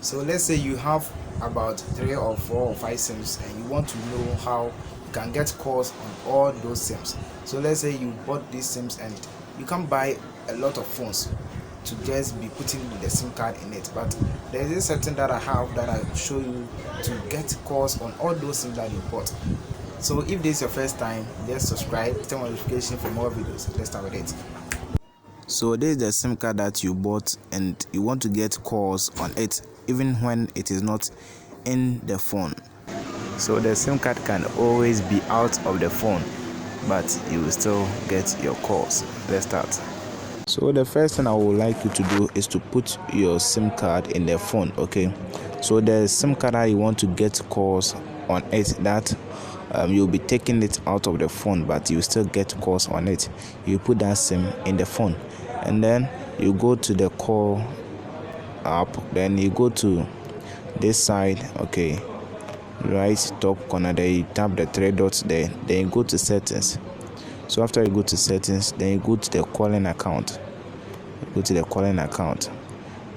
So let's say you have about 3 or 4 or 5 sims and you want to know how you can get calls on all those sims. So let's say you bought these sims and you can buy a lot of phones to just be putting the SIM card in it, but there is a setting that I have that I show you to get calls on all those sims that you bought. So if this is your first time, just subscribe, turn on notification for more videos. Let's start with it. So this is the SIM card that you bought and you want to get calls on it even when it is not in the phone. So the SIM card can always be out of the phone, but you will still get your calls. Let's start. So the first thing I would like you to do is to put your SIM card in the phone. Okay, so the SIM card that you want to get calls on it, that you'll be taking it out of the phone, but you still get calls on it. You put that SIM in the phone, and then you go to the call app. Then you go to this side. Okay, right top corner there, you tap the 3 dots there. Then you go to settings. So after you go to settings, then you go to the calling account.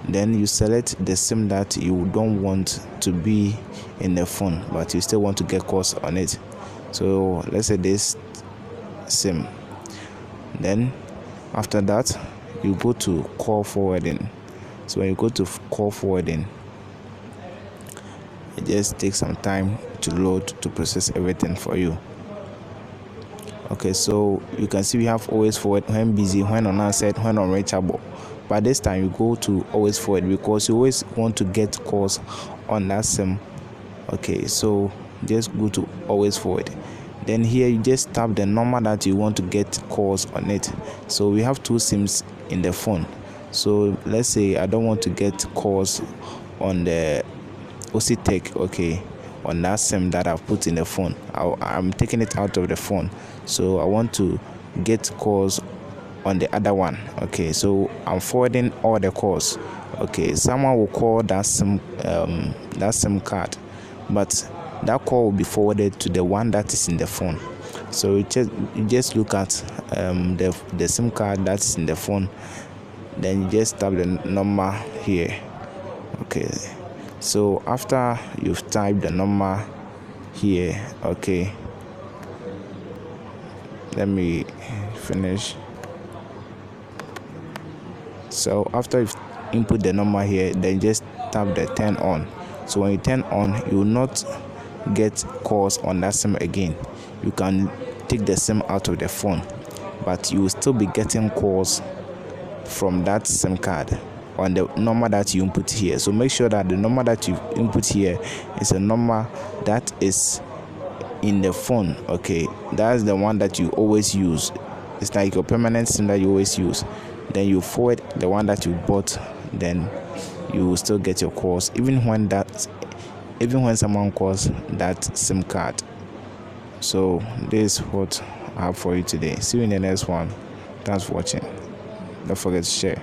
Then you select the SIM that you don't want to be in the phone, but you still want to get calls on it. So let's say this SIM. Then after that, you go to call forwarding. So when you go to call forwarding, it just takes some time to load to process everything for you. Okay, so you can see we have always forward, when busy, when unanswered, when unreachable. But this time you go to always forward because you always want to get calls on that SIM. Okay, so just go to always forward. Then here you just tap the number that you want to get calls on it. So we have 2 SIMs in the phone. So let's say I don't want to get calls on the OCTech, okay, on that SIM that I've put in the phone. I'm taking it out of the phone, so I want to get calls on the other one. Okay, so I'm forwarding all the calls. Okay, someone will call that SIM card, but that call will be forwarded to the one that is in the phone. So you just look at the SIM card that's in the phone, then you just tap the number here. Okay, so after you've typed the number here, okay, let me finish. So after you've input the number here, then just tap the turn on. So when you turn on, you will not get calls on that SIM again. You can take the SIM out of the phone, but you will still be getting calls from that SIM card on the number that you input here. So make sure that the number that you input here is a number that is in the phone. Okay, that's the one that you always use. It's like your permanent SIM that you always use. Then you forward the one that you bought, then you will still get your calls even when someone calls that SIM card. So this is what I have for you today. See you in the next one. Thanks for watching. Don't forget to share.